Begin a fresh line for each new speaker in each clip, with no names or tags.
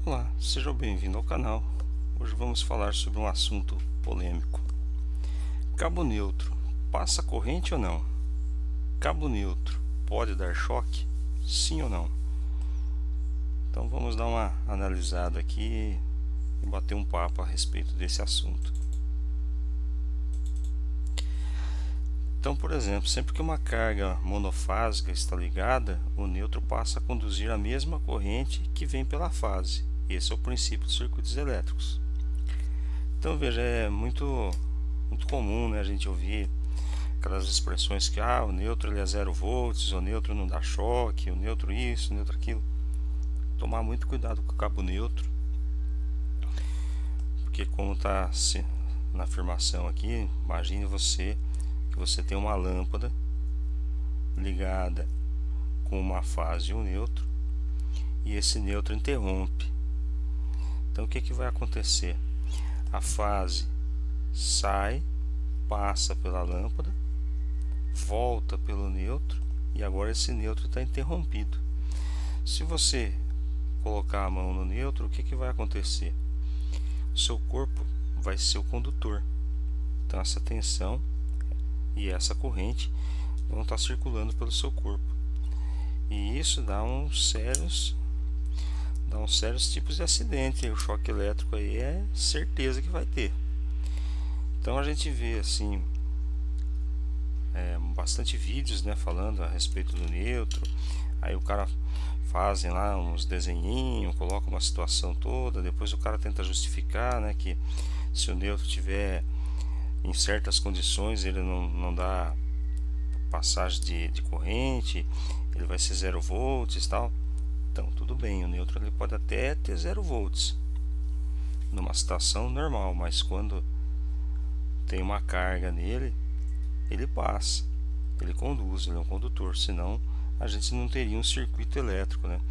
Olá, seja bem-vindo ao canal. Hoje vamos falar sobre um assunto polêmico. Cabo neutro, passa corrente ou não? Cabo neutro, pode dar choque? Sim ou não? Então vamos dar uma analisada aqui e bater um papo a respeito desse assunto. Então, por exemplo, sempre que uma carga monofásica está ligada, o neutro passa a conduzir a mesma corrente que vem pela fase. Esse é o princípio dos circuitos elétricos. Então veja, é muito comum, né, a gente ouvir aquelas expressões que o neutro ele é 0 volts, o neutro não dá choque, o neutro isso, o neutro aquilo. Tomar muito cuidado com o cabo neutro, porque como está na afirmação aqui, imagine que você tem uma lâmpada ligada com uma fase e um neutro, e esse neutro interrompe. Então o que vai acontecer? A fase sai, passa pela lâmpada, volta pelo neutro, e agora esse neutro está interrompido. Se você colocar a mão no neutro, o que vai acontecer? O seu corpo vai ser o condutor. Então essa tensão e essa corrente vão estar circulando pelo seu corpo, e isso dá uns sérios tipos de acidente. O choque elétrico aí é certeza que vai ter. Então a gente vê assim bastante vídeos, né, falando a respeito do neutro. Aí o cara fazem lá uns desenhinhos, coloca uma situação toda, depois o cara tenta justificar, né, que se o neutro tiver em certas condições ele não dá passagem de corrente, ele vai ser 0 volts e tal. Então tudo bem, o neutro ele pode até ter 0 volts numa situação normal, mas quando tem uma carga nele, ele passa, ele conduz, ele é um condutor, senão a gente não teria um circuito elétrico, né?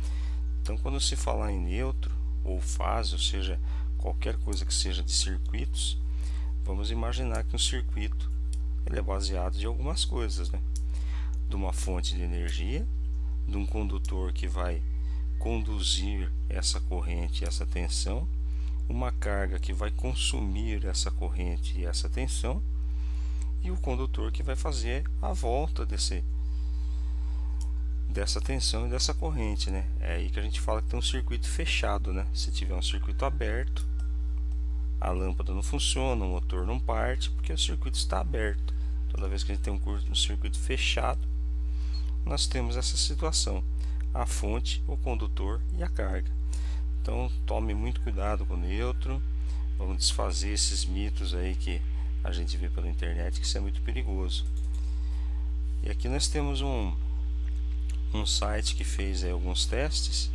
Então quando se falar em neutro ou fase, ou seja, qualquer coisa que seja de circuitos, vamos imaginar que um circuito ele é baseado em algumas coisas, né? De uma fonte de energia, de um condutor que vai conduzir essa corrente e essa tensão, uma carga que vai consumir essa corrente e essa tensão, e o condutor que vai fazer a volta dessa tensão e dessa corrente, né? É aí que a gente fala que tem um circuito fechado, né? Se tiver um circuito aberto, a lâmpada não funciona, o motor não parte, porque o circuito está aberto. Toda vez que a gente tem um circuito fechado, nós temos essa situação: a fonte, o condutor e a carga. Então tome muito cuidado com o neutro. Vamos desfazer esses mitos aí que a gente vê pela internet, que isso é muito perigoso. E aqui nós temos um site que fez aí alguns testes,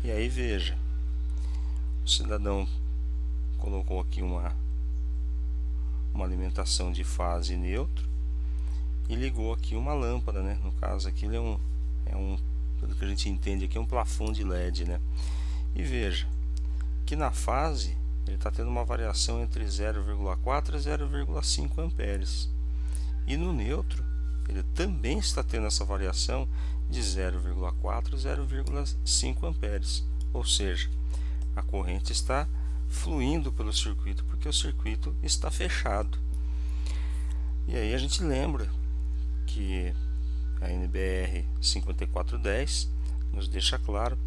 e aí veja, o cidadão colocou aqui uma alimentação de fase neutro e ligou aqui uma lâmpada, né? No caso aqui ele pelo que a gente entende aqui, é um plafond de LED, né? E veja que na fase ele está tendo uma variação entre 0,4 e 0,5 amperes, e no neutro ele também está tendo essa variação de 0,4 a 0,5 amperes, ou seja, a corrente está fluindo pelo circuito porque o circuito está fechado. E aí a gente lembra que a NBR 5410 nos deixa claro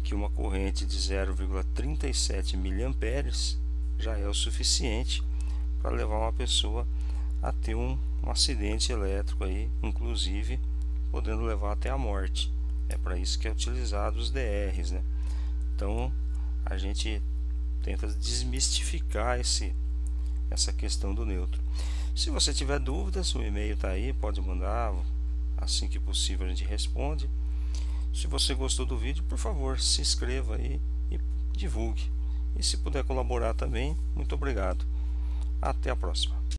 que uma corrente de 0,37 miliamperes já é o suficiente para levar uma pessoa a ter um acidente elétrico aí, inclusive podendo levar até a morte. É para isso que é utilizado os DRs, né? Então a gente tenta desmistificar essa questão do neutro. Se você tiver dúvidas, o e-mail está aí, pode mandar, assim que possível a gente responde. Se você gostou do vídeo, por favor, se inscreva aí e divulgue. E se puder colaborar também, muito obrigado. Até a próxima.